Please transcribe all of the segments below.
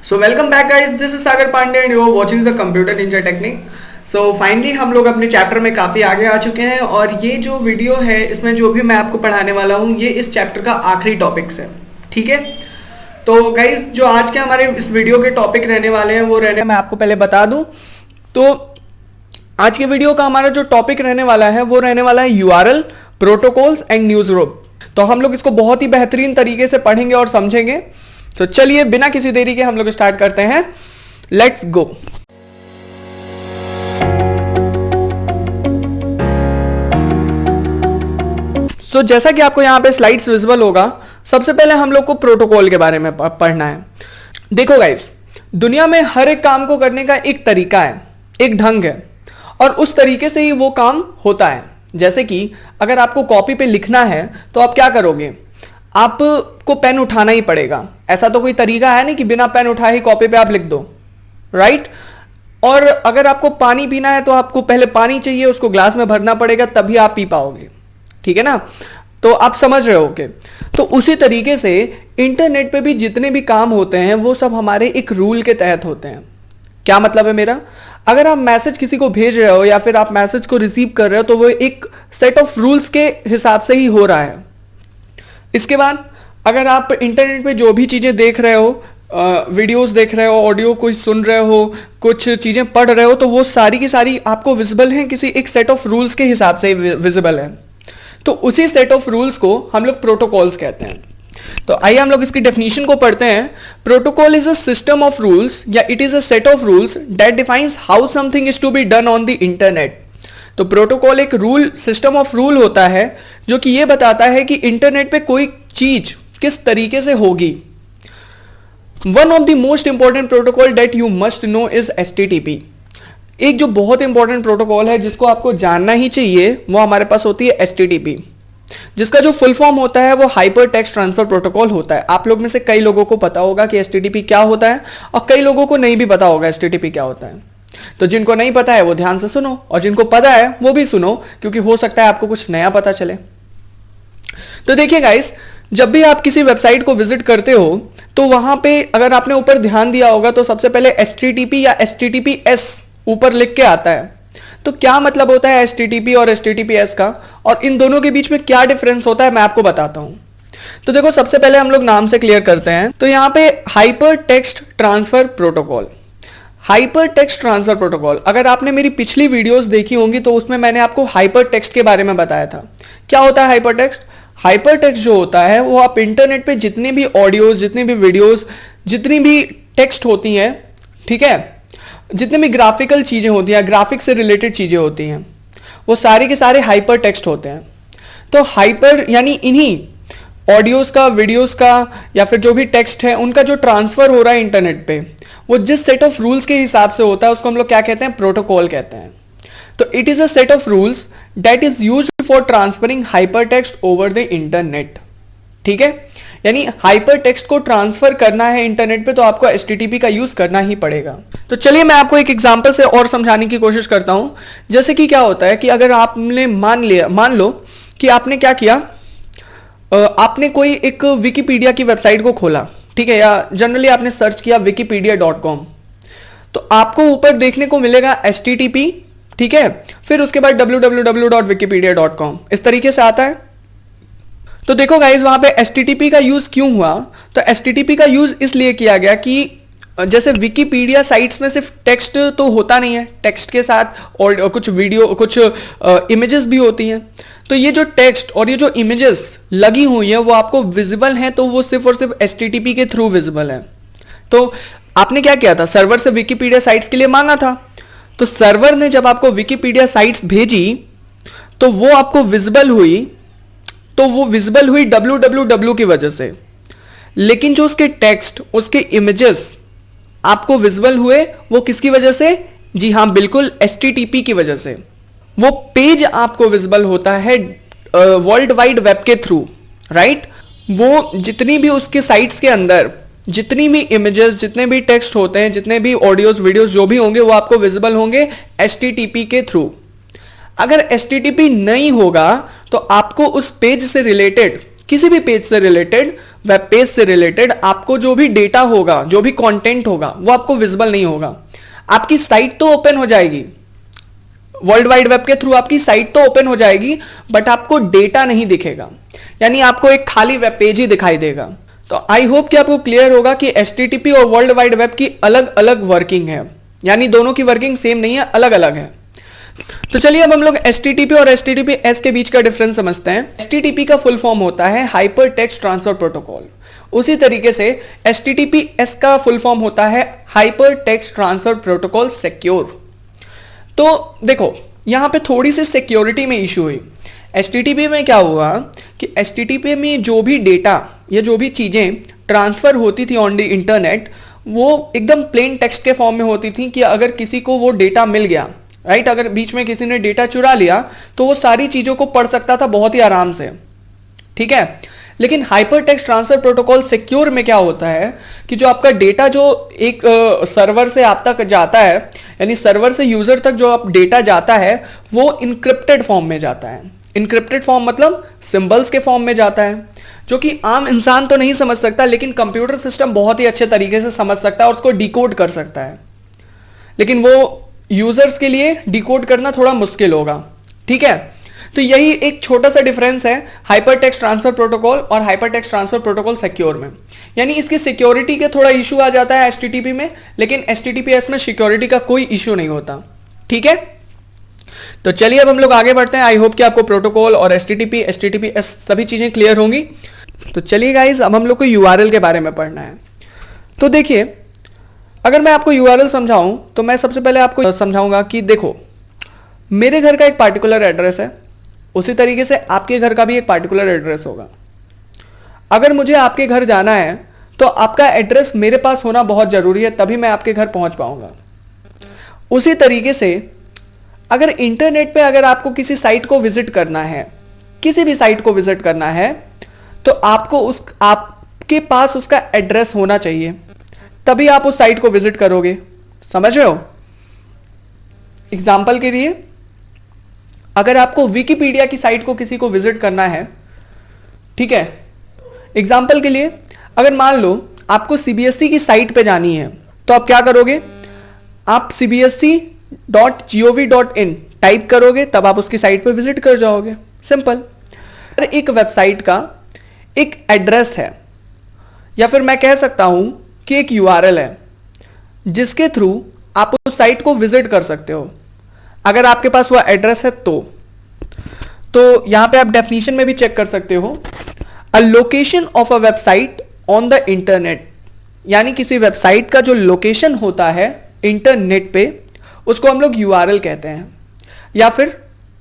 So welcome back guys, this is Sagar Pandey and you are watching the computer ninja technique. So finally हम लोग अपने chapter में काफ़ी आगे आ चुके हैं और ये जो वीडियो है इसमें जो भी मैं आपको पढ़ाने वाला हूँ ये इस चैप्टर का आखिरी टॉपिक्स है। ठीक है, तो गाइस जो आज के हमारे इस वीडियो के टॉपिक रहने वाले हैं वो रहने, मैं आपको पहले बता दूं तो आज के वीडियो का हमारा जो टॉपिक रहने वाला है वो रहने वाला है URL, protocols and news group. तो हम लोग इसको बहुत ही बेहतरीन तरीके से पढ़ेंगे और समझेंगे। तो चलिए बिना किसी देरी के हम लोग स्टार्ट करते हैं। Let's go. सो जैसा कि आपको यहां पे स्लाइड्स विजिबल होगा, सबसे पहले हम लोग को प्रोटोकॉल के बारे में पढ़ना है। देखो गाइस, दुनिया में हर एक काम को करने का एक तरीका है, एक ढंग है और उस तरीके से ही वो काम होता है। जैसे कि अगर आपको कॉपी पे लिखना है तो आप क्या करोगे, आपको पेन उठाना ही पड़ेगा। ऐसा तो कोई तरीका है नहीं कि बिना पेन उठाए ही कॉपी पे आप लिख दो, राइट। और अगर आपको पानी पीना है तो आपको पहले पानी चाहिए, उसको ग्लास में भरना पड़ेगा तभी आप पी पाओगे, ठीक है ना। तो आप समझ रहे होगे। तो उसी तरीके से इंटरनेट पे भी जितने भी काम होते हैं वो सब हमारे एक रूल के तहत होते हैं। क्या मतलब है मेरा, अगर आप मैसेज किसी को भेज रहे हो या फिर आप मैसेज को रिसीव कर रहे हो तो वो एक सेट ऑफ रूल्स के हिसाब से ही हो रहा है। इसके बाद अगर आप इंटरनेट पे जो भी चीज़ें देख रहे हो, वीडियोस देख रहे हो, ऑडियो कोई सुन रहे हो, कुछ चीज़ें पढ़ रहे हो, तो वो सारी की सारी आपको विजिबल हैं किसी एक सेट ऑफ रूल्स के हिसाब से विजिबल है। तो उसी सेट ऑफ रूल्स को हम लोग प्रोटोकॉल्स कहते हैं। तो आइए हम लोग इसकी डेफिनेशन को पढ़ते हैं। Protocol is a system of rules या it is a set of rules that defines how something is to be done on the internet. तो प्रोटोकॉल एक रूल, सिस्टम ऑफ रूल होता है जो कि यह बताता है कि इंटरनेट पे कोई चीज किस तरीके से होगी। One of the most important protocol that you must know is HTTP। एक जो बहुत इंपॉर्टेंट प्रोटोकॉल है जिसको आपको जानना ही चाहिए वो हमारे पास होती है HTTP, जिसका जो फुल फॉर्म होता है वो हाइपर टेक्स्ट ट्रांसफर प्रोटोकॉल होता है। आप लोग में से कई लोगों को पता होगा कि HTTP क्या होता है और कई लोगों को नहीं भी पता होगा HTTP क्या होता है। तो जिनको नहीं पता है वो ध्यान से सुनो और जिनको पता है वो भी सुनो, क्योंकि हो सकता है आपको कुछ नया पता चले। तो देखिए गाइस, जब भी आप किसी वेबसाइट को विजिट करते हो तो वहां पे अगर आपने ऊपर ध्यान दिया होगा तो सबसे पहले HTTP या HTTPS ऊपर लिख के आता है। तो क्या मतलब होता है HTTP और HTTPS का, और इन दोनों के बीच में क्या डिफरेंस होता है मैं आपको बताता हूं। तो देखो, सबसे पहले हम लोग नाम से क्लियर करते हैं। तो यहां पे hyper text transfer protocol, hyper text transfer protocol, अगर आपने मेरी पिछली वीडियोस देखी होंगी तो उसमें मैंने आपको हाइपर टेक्स्ट के बारे में बताया था। क्या होता है हाइपर टेक्स्ट? हाइपर टेक्स्ट जो होता है वो आप इंटरनेट पे जितनी भी ऑडियोज, जितनी भी वीडियोस, जितनी भी टेक्स्ट होती हैं, ठीक है, जितनी भी ग्राफिकल चीजें होती हैं, ग्राफिक से रिलेटेड चीजें होती हैं, वो सारे के सारे हाइपर टेक्स्ट होते हैं। तो हाइपर यानी इन्हीं ऑडियोज का, वीडियोस का या फिर जो भी टेक्स्ट है उनका जो ट्रांसफर हो रहा है इंटरनेट पे, वो जिस सेट ऑफ रूल्स के हिसाब से होता है उसको हम लोग क्या कहते हैं, प्रोटोकॉल कहते हैं। तो it is a set of rules that is used for transferring hyper text over the internet. ठीक है, यानी हाइपर टेक्स्ट को ट्रांसफर करना है इंटरनेट पे तो आपको HTTP का यूज करना ही पड़ेगा। तो चलिए मैं आपको एक एग्जांपल से और समझाने की कोशिश करता हूं। जैसे कि क्या होता है कि अगर आपने मान लो कि आपने क्या किया, आपने कोई एक विकिपीडिया की वेबसाइट को खोला, ठीक है, या जनरली आपने सर्च किया wikipedia.com, तो आपको ऊपर देखने को मिलेगा HTTP, ठीक है, फिर उसके बाद www.wikipedia.com, इस तरीके से आता है। तो देखो गाइज, वहां पे HTTP का यूज क्यों हुआ, तो HTTP का यूज इसलिए किया गया कि जैसे विकिपीडिया साइट्स में सिर्फ टेक्स्ट तो होता नहीं है, टेक्स्ट के साथ और कुछ वीडियो, कुछ इमेजेस भी होती हैं। तो ये जो टेक्स्ट और ये जो इमेजेस लगी हुई है वो आपको विजिबल हैं, तो वो सिर्फ और सिर्फ HTTP के थ्रू विजिबल है। तो आपने क्या किया था, सर्वर से विकिपीडिया साइट्स के लिए मांगा था, तो सर्वर ने जब आपको विकिपीडिया साइट्स भेजी तो वो आपको विजिबल हुई, तो वो विजिबल हुई www की वजह से। लेकिन जो उसके टेक्स्ट, उसके इमेजेस आपको विजिबल हुए वो किसकी वजह से? जी हां, बिल्कुल HTTP की वजह से। वो पेज आपको विजिबल होता है वर्ल्ड वाइड वेब के थ्रू, राइट। वो जितनी भी उसके साइट्स के अंदर जितनी भी इमेजेस, जितने भी टेक्स्ट होते हैं, जितने भी ऑडियोज, वीडियोस जो भी होंगे वो आपको विजिबल होंगे HTTP के थ्रू। अगर HTTP नहीं होगा तो आपको उस पेज से रिलेटेड किसी भी पेज से रिलेटेड, वेब पेज से रिलेटेड आपको जो भी डेटा होगा, जो भी कंटेंट होगा, वो आपको विजिबल नहीं होगा। आपकी साइट तो ओपन हो जाएगी, वर्ल्ड वाइड वेब के थ्रू आपकी साइट तो ओपन हो जाएगी, बट आपको डेटा नहीं दिखेगा, यानी आपको एक खाली वेब पेज ही दिखाई देगा। तो आई होप कि आपको क्लियर होगा कि HTTP और वर्ल्ड वाइड वेब की अलग अलग वर्किंग है, यानी दोनों की वर्किंग सेम नहीं है, अलग अलग है। तो चलिए अब हम लोग HTTP और HTTPS के बीच का डिफरेंस समझते हैं। HTTP का फुल फॉर्म होता है हाइपर टेक्स्ट ट्रांसफर प्रोटोकॉल। उसी तरीके से HTTPS का फुल फॉर्म होता है hyper text transfer protocol secure. तो देखो यहां पे थोड़ी सी सिक्योरिटी में इशू हुई। HTTP में क्या हुआ कि HTTP में जो भी डेटा या जो भी चीजें ट्रांसफर होती थी ऑन द इंटरनेट, वो एकदम प्लेन टेक्स्ट के फॉर्म में होती थी कि अगर किसी को वो डेटा मिल गया, राइट, अगर बीच में किसी ने डेटा चुरा लिया तो वो सारी चीजों को पढ़ सकता था बहुत ही आराम से, ठीक है। लेकिन hyper text transfer protocol secure में क्या होता है कि जो आपका डेटा जो एक सर्वर से आप तक जाता है, यानी सर्वर से यूजर तक जो आप डेटा जाता है, वो इनक्रिप्टेड फॉर्म में जाता है। इनक्रिप्टेड फॉर्म मतलब सिंबल्स के फॉर्म में जाता है, जो कि आम इंसान तो नहीं समझ सकता, लेकिन कंप्यूटर सिस्टम बहुत ही अच्छे तरीके से समझ सकता है और उसको डिकोड कर सकता है। लेकिन वो यूजर्स के लिए डिकोड करना थोड़ा मुश्किल होगा, ठीक है। तो यही एक छोटा सा डिफरेंस है हाइपर टेक्स्ट ट्रांसफर प्रोटोकॉल और hyper text transfer protocol secure में, यानी इसकी सिक्योरिटी के थोड़ा इशू आ जाता है HTTP में, लेकिन HTTPS में सिक्योरिटी का कोई इशू नहीं होता, ठीक है। तो चलिए अब हम लोग आगे बढ़ते हैं। आई होप कि आपको प्रोटोकॉल और HTTPS सभी चीजें क्लियर होंगी। तो चलिए गाइज अब हम लोग को URL के बारे में पढ़ना है। तो देखिए, अगर मैं आपको URL समझाऊं तो मैं सबसे पहले आपको समझाऊंगा कि देखो, मेरे घर का एक पार्टिकुलर एड्रेस है, उसी तरीके से आपके घर का भी एक पार्टिकुलर एड्रेस होगा। अगर मुझे आपके घर जाना है तो आपका एड्रेस मेरे पास होना बहुत जरूरी है, तभी मैं आपके घर पहुंच पाऊंगा। उसी तरीके से अगर इंटरनेट पे अगर आपको किसी साइट को विजिट करना है, किसी भी साइट को विजिट करना है, तो आपके पास उसका एड्रेस होना चाहिए, तभी आप उस साइट को विजिट करोगे। समझ रहे हो? एग्जाम्पल के लिए, अगर आपको विकिपीडिया की साइट को किसी को विजिट करना है, ठीक है, एग्जाम्पल के लिए अगर मान लो आपको CBSE की साइट पे जानी है, तो आप क्या करोगे? आप cbse.gov.in टाइप करोगे, तब आप उसकी साइट पे विजिट कर जाओगे। सिंपल। एक वेबसाइट का एक एड्रेस है, या फिर मैं कह सकता हूं कि एक URL है, जिसके थ्रू आप उस साइट को विजिट कर सकते हो, अगर आपके पास वो एड्रेस है तो यहां पे आप डेफिनेशन में भी चेक कर सकते हो, a location of a website on the internet, यानी किसी वेबसाइट का जो लोकेशन होता है इंटरनेट पे, उसको हम लोग URL कहते हैं। या फिर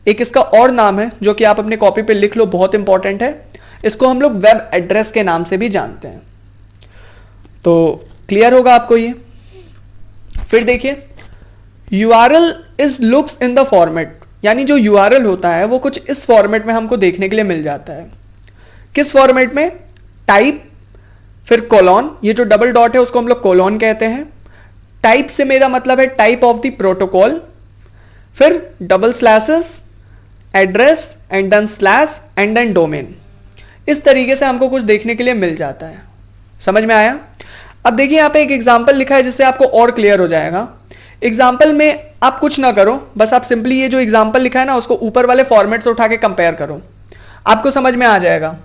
एक इसका और नाम है जो कि आप अपने कॉपी पे लिख लो, बहुत इंपॉर्टेंट है, इसको हम लोग वेब एड्रेस के नाम से भी जानते हैं। तो क्लियर होगा आपको ये। फिर देखिए, URL is looks in the format, यानी जो URL होता है वो कुछ इस फॉर्मेट में हमको देखने के लिए मिल जाता है। किस फॉर्मेट में? टाइप, फिर कोलॉन, ये जो डबल डॉट है उसको हम लोग कोलॉन कहते हैं। टाइप से मेरा मतलब है टाइप ऑफ द प्रोटोकॉल, फिर double slashes, address and then slash and then domain. इस तरीके से हमको कुछ देखने के लिए मिल जाता है। समझ में आया? अब देखिए यहाँ पे एक एग्जाम्पल लिखा है जिससे आपको और क्लियर हो जाएगा। एग्जाम्पल में आप कुछ ना करो, बस आप सिंपली ये जो एग्जाम्पल लिखा है ना, उसको ऊपर वाले फॉर्मेट से उठा के कंपेयर करो, आपको समझ में आ जाएगा।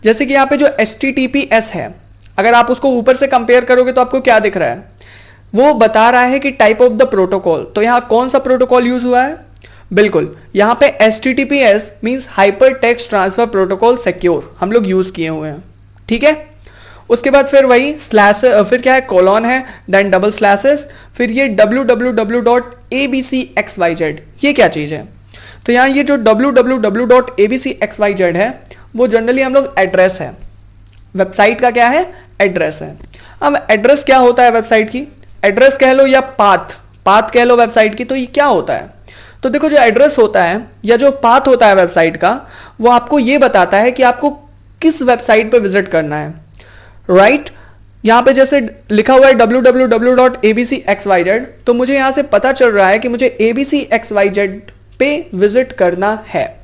जैसे कि यहाँ पे जो HTTPS है, अगर आप उसको ऊपर से कंपेयर करोगे तो आपको क्या दिख रहा है? वो बता रहा है कि टाइप ऑफ द प्रोटोकॉल। तो यहाँ कौन सा प्रोटोकॉल यूज हुआ है? बिल्कुल, यहाँ पे HTTPS means hyper text transfer protocol secure हम लोग यूज किए हुए हैं, ठीक है। उसके बाद फिर वही स्लैश, फिर क्या है? कोलॉन है, देन डबल स्लैशेस, फिर ये www.abcxyz, ये क्या चीज है? तो यहाँ ये जो www.abcxyz है वो जनरली हम लोग एड्रेस है, वेबसाइट का क्या है? एड्रेस है। अब एड्रेस क्या होता है वेबसाइट की? एड्रेस कह लो या पाथ कह लो वेबसाइट की। तो ये क्या होता है? तो देखो, जो एड्रेस होता है या जो पाथ होता है वेबसाइट का, वो आपको ये बताता है कि आपको किस वेबसाइट पे विजिट करना है, राइट। यहां पे जैसे लिखा हुआ है www.abcxyz, तो मुझे यहां से पता चल रहा है कि मुझे abcxyz पे विजिट करना है,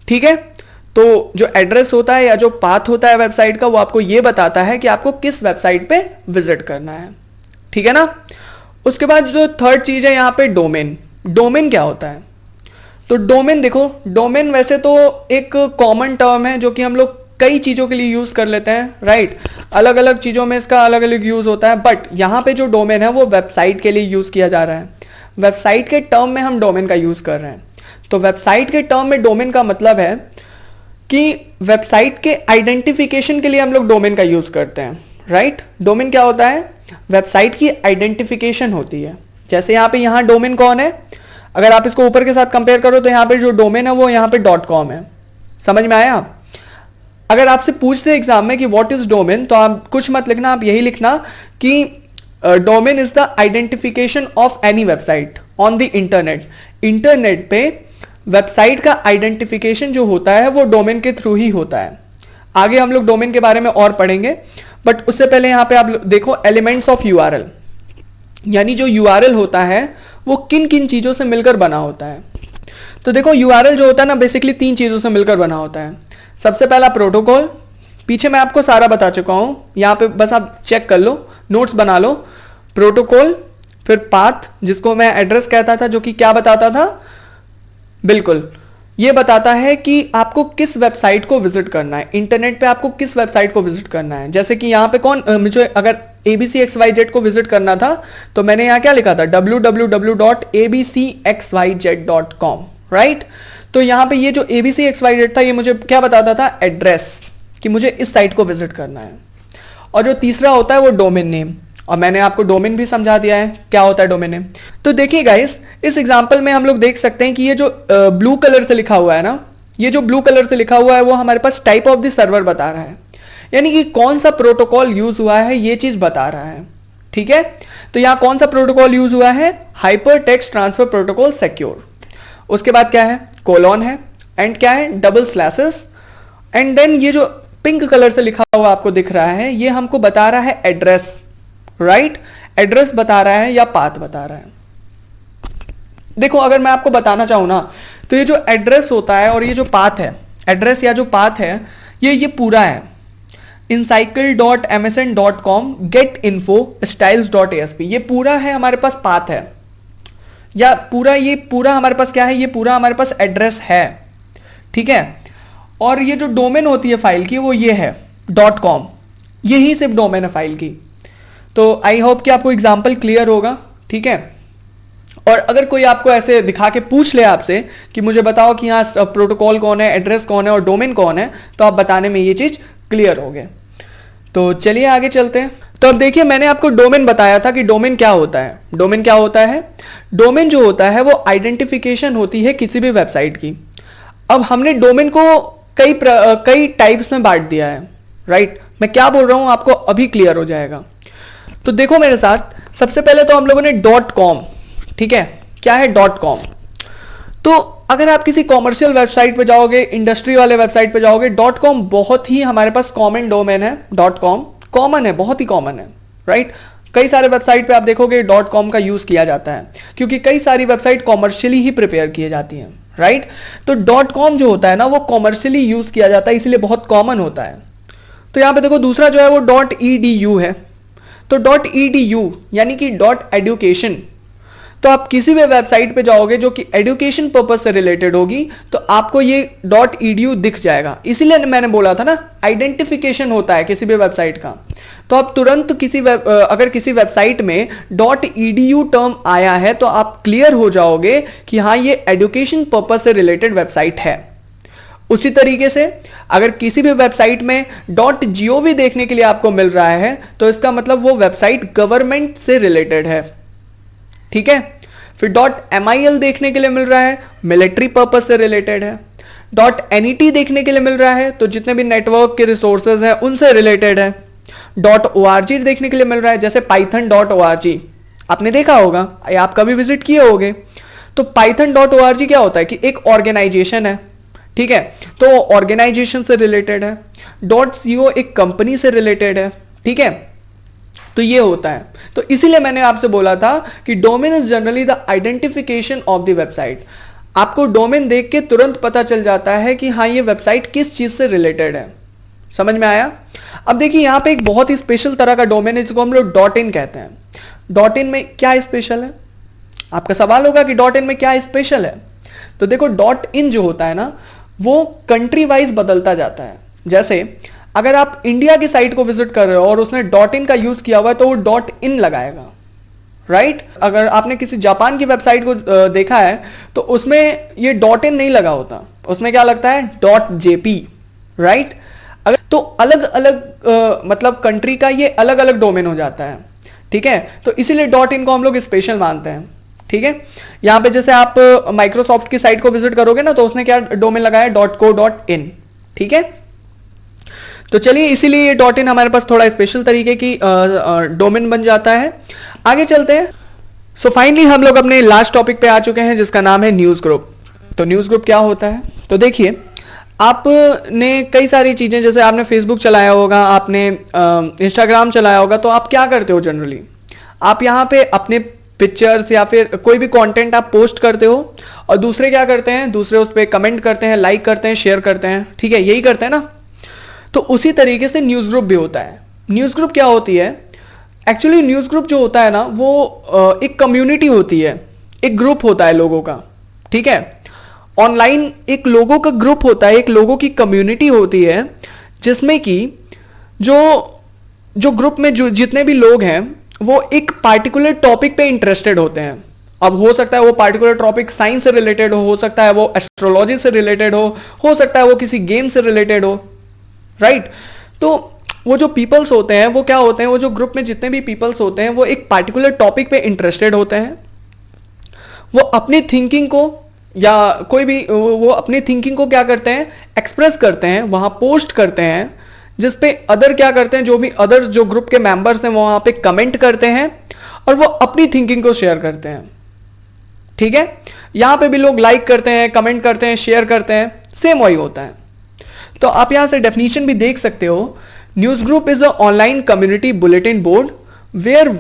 ठीक है। तो जो एड्रेस होता है या जो पाथ होता है वेबसाइट का, वो आपको ये बताता है कि आपको किस वेबसाइट पे विजिट करना है, ठीक है ना। उसके बाद जो थर्ड चीज है यहाँ पे डोमेन। डोमेन क्या होता है? तो डोमेन देखो, डोमेन वैसे तो एक कॉमन टर्म है जो कि हम लोग कई चीजों के लिए यूज कर लेते हैं, राइट। अलग अलग चीजों में इसका अलग अलग यूज होता है, बट यहाँ पे जो डोमेन है वो वेबसाइट के लिए यूज किया जा रहा है। वेबसाइट के टर्म में हम डोमेन का यूज कर रहे हैं। तो वेबसाइट के टर्म में डोमेन का मतलब है कि वेबसाइट के आइडेंटिफिकेशन के लिए हम लोग डोमेन का यूज करते हैं, राइट। डोमेन क्या होता है? वेबसाइट की आइडेंटिफिकेशन होती है। जैसे यहाँ पे यहाँ डोमेन कौन है, अगर आप इसको ऊपर के साथ कंपेयर करो तो यहाँ पे जो डोमेन है वो यहाँ पे .com है। समझ में आया? अगर आपसे पूछते एग्जाम में कि व्हाट इज डोमेन, तो आप कुछ मत लिखना, आप यही लिखना कि domain is the identification of any website on the internet. Internet पे वेबसाइट का आइडेंटिफिकेशन जो होता है वो डोमेन के थ्रू ही होता है। आगे हम लोग डोमेन के बारे में और पढ़ेंगे, बट उससे पहले यहाँ पे आप देखो एलिमेंट्स ऑफ यूआरएल, यानी जो यूआरएल होता है वो किन किन चीजों से मिलकर बना होता है। तो देखो यूआरएल जो होता है ना, बेसिकली 3 चीजों से मिलकर बना होता है। सबसे पहला प्रोटोकॉल, पीछे मैं आपको सारा बता चुका हूं, यहां पे बस आप चेक कर लो, नोट्स बना लो। प्रोटोकॉल, फिर पाथ जिसको मैं एड्रेस कहता था, जो कि क्या बताता था, बिल्कुल ये बताता है कि आपको किस वेबसाइट को विजिट करना है, इंटरनेट पे आपको किस वेबसाइट को विजिट करना है। जैसे कि यहाँ पे कौन मुझे अगर abcxyz को विजिट करना था तो मैंने यहाँ क्या लिखा था, www.abcxyz.com, राइट। तो यहाँ पे ये जो abcxyz था ये मुझे क्या बताता था, एड्रेस, कि मुझे इस साइट को विजिट करना है। और जो तीसरा होता है वो डोमेन नेम, और मैंने आपको डोमेन भी समझा दिया है क्या होता है डोमेन नेम। तो देखिए गाइस, इस एग्जांपल में हम लोग देख सकते हैं कि ये जो ब्लू कलर से लिखा हुआ है ना, ये जो ब्लू कलर से लिखा हुआ है वो हमारे पास टाइप ऑफ द सर्वर बता रहा है, यानी कि कौन सा प्रोटोकॉल यूज हुआ है ये चीज बता रहा है, ठीक है। तो यहाँ कौन सा प्रोटोकॉल यूज हुआ है, hyper text transfer protocol secure. उसके बाद क्या है, कोलॉन है, एंड क्या है, डबल स्लैसेस, एंड देन ये जो पिंक कलर से लिखा हुआ आपको दिख रहा है ये हमको बता रहा है एड्रेस, राइट। एड्रेस बता रहा है या पाथ बता रहा है। देखो अगर मैं आपको बताना चाहूं ना, तो ये जो एड्रेस होता है और ये जो पाथ है, एड्रेस या जो पाथ है, ये पूरा है incycle.msn.com getinfo.styles.asp, ये पूरा है हमारे पास पाथ है, या ये पूरा हमारे पास क्या है, ये पूरा हमारे पास एड्रेस है, ठीक है। और ये जो डोमेन होती है फाइल की वो ये है .com, यही सिर्फ डोमेन है फाइल की। तो आई होप कि आपको एग्जाम्पल क्लियर होगा, ठीक है। और अगर कोई आपको ऐसे दिखा के पूछ ले आपसे कि मुझे बताओ कि यहाँ प्रोटोकॉल कौन है, एड्रेस कौन है और डोमेन कौन है, तो आप बताने में ये चीज क्लियर हो गए। तो चलिए आगे चलते हैं। तो अब देखिए, मैंने आपको डोमेन बताया था कि डोमेन क्या होता है। डोमेन क्या होता है, डोमेन जो होता है वो आइडेंटिफिकेशन होती है किसी भी वेबसाइट की। अब हमने डोमेन को कई टाइप्स में बांट दिया है, राइट। मैं क्या बोल रहा हूं आपको अभी क्लियर हो जाएगा। तो देखो मेरे साथ, सबसे पहले तो हम लोगों ने .com, ठीक है, क्या है .com। तो अगर आप किसी कॉमर्शियल वेबसाइट पे जाओगे, इंडस्ट्री वाले वेबसाइट पे जाओगे, .com बहुत ही हमारे पास कॉमन डोमेन है। .com कॉमन है, बहुत ही कॉमन है, राइट। कई सारे वेबसाइट पे आप देखोगे .com का यूज किया जाता है, क्योंकि कई सारी वेबसाइट कॉमर्शियली ही प्रिपेयर किए जाती हैं, राइट। तो .com जो होता है ना वो कॉमर्शियली यूज किया जाता है, इसलिए बहुत कॉमन होता है। तो यहां पे देखो दूसरा जो है वो .edu है। तो .edu यानी कि .education, तो आप किसी भी वेबसाइट पे जाओगे जो कि एजुकेशन पर्पस से रिलेटेड होगी तो आपको ये .edu दिख जाएगा। इसीलिए मैंने बोला था ना, आइडेंटिफिकेशन होता है किसी भी वेबसाइट का। तो आप तुरंत अगर किसी वेबसाइट में .edu टर्म आया है तो आप क्लियर हो जाओगे कि हाँ ये एजुकेशन पर्पस से रिलेटेड वेबसाइट है। उसी तरीके से अगर किसी भी वेबसाइट में .gov देखने के लिए आपको मिल रहा है तो इसका मतलब वो वेबसाइट गवर्नमेंट से रिलेटेड है, ठीक है। फिर .mil देखने के लिए मिल रहा है, मिलिट्री पर्पस से रिलेटेड है। .net देखने के लिए मिल रहा है तो जितने भी नेटवर्क के रिसोर्सेज हैं उनसे रिलेटेड है। .org देखने के लिए मिल रहा है, जैसे python.org आपने देखा होगा या आप कभी विजिट किए होंगे। तो python.org क्या होता है कि एक ऑर्गेनाइजेशन है, ठीक है, तो ऑर्गेनाइजेशन से रिलेटेड है। .co एक कंपनी से रिलेटेड है, ठीक है। तो ये होता है। तो इसीलिए मैंने आपसे बोला था कि domain is generally the identification of the website. आपको डोमेन देख के तुरंत पता चल जाता है कि हाँ ये वेबसाइट किस चीज से रिलेटेड है। समझ में आया? अब देखिए यहाँ पे एक बहुत ही स्पेशल तरह का डोमेन है जिसको हम लोग डॉट इन कहते हैं। डॉट इन में क्या स्पेशल है? आपका सवाल होगा कि डॉट इन में क्या स्पेशल है। तो देखो डॉट इन जो होता है ना वो कंट्री वाइज बदलता जाता है। जैसे अगर आप इंडिया की साइट को विजिट कर रहे हो और उसने डॉट इन का यूज किया हुआ है तो वो डॉट इन लगाएगा, राइट? अगर आपने किसी जापान की वेबसाइट को देखा है तो उसमें ये डॉट इन नहीं लगा होता, उसमें क्या लगता है डॉट जेपी, राइट? अगर तो अलग अलग मतलब कंट्री का ये अलग अलग डोमेन हो जाता है, ठीक है? तो इसीलिए डॉट इन को हम लोग स्पेशल मानते हैं, ठीक है? यहां पे जैसे आप माइक्रोसॉफ्ट की साइट को विजिट करोगे ना तो उसने क्या डोमेन लगाया .co.in, ठीक है? तो चलिए इसीलिए ये डॉट इन हमारे पास थोड़ा स्पेशल तरीके की डोमेन बन जाता है। आगे चलते हैं। सो फाइनली हम लोग अपने लास्ट टॉपिक पे आ चुके हैं जिसका नाम है न्यूज ग्रुप। तो न्यूज ग्रुप क्या होता है? तो देखिए आपने कई सारी चीजें, जैसे आपने फेसबुक चलाया होगा, आपने इंस्टाग्राम चलाया होगा, तो आप क्या करते हो जनरली? आप यहाँ पे अपने पिक्चर्स या फिर कोई भी कंटेंट आप पोस्ट करते हो और दूसरे क्या करते हैं? दूसरे उस पर कमेंट करते हैं, लाइक करते हैं, शेयर करते हैं, ठीक है? यही करते हैं ना। तो उसी तरीके से न्यूज ग्रुप भी होता है। न्यूज ग्रुप क्या होती है? एक्चुअली न्यूज ग्रुप जो होता है ना वो एक कम्युनिटी होती है, एक ग्रुप होता है लोगों का, ठीक है? ऑनलाइन एक लोगों का ग्रुप होता है, एक लोगों की कम्युनिटी होती है जिसमें कि जो ग्रुप में जो जितने भी लोग हैं वो एक पार्टिकुलर टॉपिक पे इंटरेस्टेड होते हैं। अब हो सकता है वो पार्टिकुलर टॉपिक साइंस से रिलेटेड हो सकता है वो एस्ट्रोलॉजी से रिलेटेड हो सकता है वो किसी गेम से रिलेटेड हो, राइट? तो वो जो पीपल्स होते हैं वो क्या होते हैं? वो जो ग्रुप में जितने भी पीपल्स होते हैं वो एक पार्टिकुलर टॉपिक पे इंटरेस्टेड होते हैं। वो अपनी थिंकिंग को या कोई भी वो अपनी थिंकिंग को क्या करते हैं? एक्सप्रेस करते हैं, वहां पोस्ट करते हैं, जिसपे अदर क्या करते हैं? जो भी अदर जो ग्रुप के मेंबर्स हैं वो वहां पे कमेंट करते हैं और वो अपनी थिंकिंग को शेयर करते हैं, ठीक है? यहां पे भी लोग लाइक करते हैं, कमेंट करते हैं, शेयर करते हैं, सेम वही होता है। तो आप यहां से डेफिनेशन भी देख सकते हो। News group is a online community bulletin board where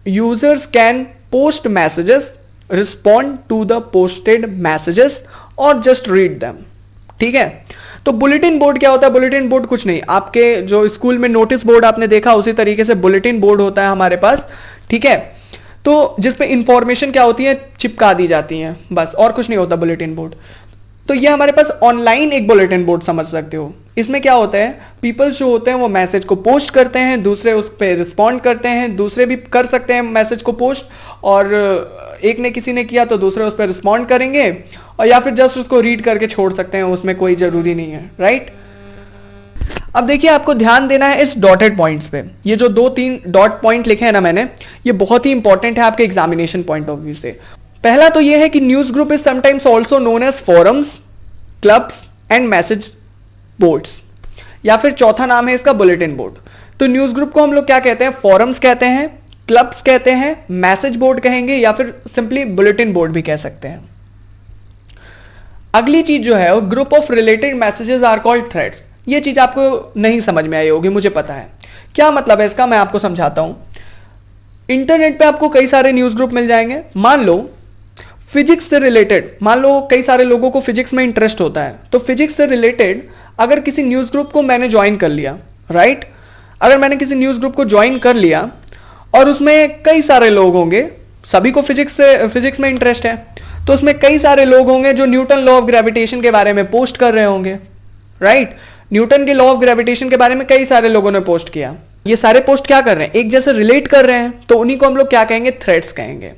users can post messages, respond to the posted messages और जस्ट रीड देम, ठीक है? तो बुलेटिन बोर्ड क्या होता है? बुलेटिन बोर्ड कुछ नहीं, आपके जो स्कूल में नोटिस बोर्ड आपने देखा उसी तरीके से बुलेटिन बोर्ड होता है हमारे पास, ठीक है? तो जिसपे इंफॉर्मेशन क्या होती है? चिपका दी जाती है, बस, और कुछ नहीं होता बुलेटिन बोर्ड। तो ये हमारे पास ऑनलाइन एक बुलेटिन बोर्ड समझ सकते हो। इसमें क्या होता है? पीपल्स जो होते हैं वो मैसेज को पोस्ट करते हैं, दूसरे उस पर रिस्पॉन्ड करते हैं, दूसरे भी कर सकते हैं मैसेज को पोस्ट, और एक ने किसी ने किया तो दूसरे उस पर रिस्पॉन्ड करेंगे, और या फिर जस्ट उसको रीड करके छोड़ सकते हैं, उसमें कोई जरूरी नहीं है, राइट? अब देखिए आपको ध्यान देना है इस डॉटेड पॉइंट्स पे। ये जो 2-3 डॉट पॉइंट लिखे हैं ना मैंने, ये बहुत ही इंपॉर्टेंट है आपके एग्जामिनेशन पॉइंट ऑफ व्यू से। पहला तो ये है कि news group is sometimes also known as forums, clubs and message boards, या फिर चौथा नाम है इसका बुलेटिन बोर्ड। तो न्यूज ग्रुप को हम लोग क्या कहते हैं? फोरम्स कहते हैं, क्लब्स कहते हैं, मैसेज बोर्ड कहेंगे, या फिर सिंपली बुलेटिन बोर्ड भी कह सकते हैं। अगली चीज जो है, group of related messages are called threads. ये चीज आपको नहीं समझ में आई होगी, मुझे पता है। क्या मतलब है इसका, मैं आपको समझाता हूं। इंटरनेट पे आपको कई सारे न्यूज ग्रुप मिल जाएंगे। मान लो फिजिक्स से रिलेटेड, मान लो कई सारे लोगों को फिजिक्स में इंटरेस्ट होता है, तो फिजिक्स से रिलेटेड अगर किसी न्यूज ग्रुप को मैंने ज्वाइन कर लिया, राइट? अगर मैंने किसी न्यूज ग्रुप को ज्वाइन कर लिया और उसमें कई सारे लोग होंगे, सभी को फिजिक्स में इंटरेस्ट है, तो उसमें कई सारे लोग होंगे जो न्यूटन लॉ ऑफ ग्रेविटेशन के बारे में पोस्ट कर रहे होंगे, राइट? न्यूटन के लॉ ऑफ ग्रेविटेशन के बारे में कई सारे लोगों ने पोस्ट किया। ये सारे पोस्ट क्या कर रहे हैं? एक जैसे रिलेट कर रहे हैं, तो उन्हीं को हम लोग क्या कहेंगे? थ्रेड्स कहेंगे।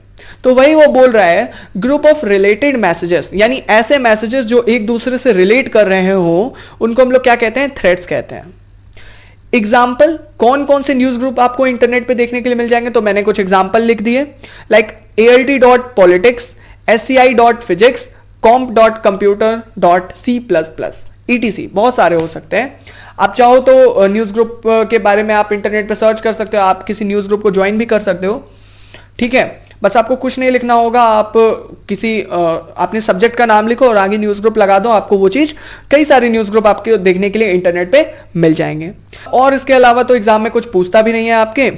तो वही वो बोल रहा है, ग्रुप ऑफ रिलेटेड मैसेजेस, यानी ऐसे मैसेजेस जो एक दूसरे से रिलेट कर रहे हो, उनको हम लोग क्या कहते हैं? थ्रेड्स कहते हैं। एग्जाम्पल, कौन कौन से न्यूज ग्रुप आपको इंटरनेट पे देखने के लिए मिल जाएंगे? तो मैंने कुछ एग्जाम्पल लिख दिए, like ALT.politics, SCI.physics, comp.computer.C++, ETC, बहुत सारे हो सकते हैं। आप चाहो तो न्यूज ग्रुप के बारे में आप इंटरनेट पे सर्च कर सकते हो, आप किसी न्यूज ग्रुप को ज्वाइन भी कर सकते हो, ठीक है? बस आपको कुछ नहीं लिखना होगा, आप किसी अपने सब्जेक्ट का नाम लिखो और आगे न्यूज ग्रुप लगा दो, आपको वो चीज, कई सारे न्यूज ग्रुप आपके देखने के लिए इंटरनेट पे मिल जाएंगे। और इसके अलावा तो एग्जाम में कुछ पूछता भी नहीं है आपके,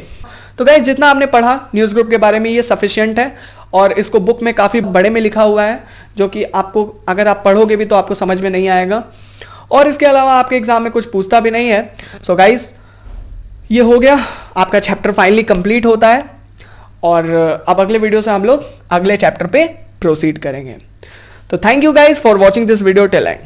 तो गाइज जितना आपने पढ़ा न्यूज़ ग्रुप के बारे में ये सफिशियंट है, और इसको बुक में काफ़ी बड़े में लिखा हुआ है, जो कि आपको अगर आप पढ़ोगे भी तो आपको समझ में नहीं आएगा, और इसके अलावा आपके एग्जाम में कुछ पूछता भी नहीं है। सो गाइज ये हो गया, आपका चैप्टर फाइनली कंप्लीट होता है, और अब अगले वीडियो से हम लोग अगले चैप्टर पे प्रोसीड करेंगे। तो thank you guys for watching this video till and.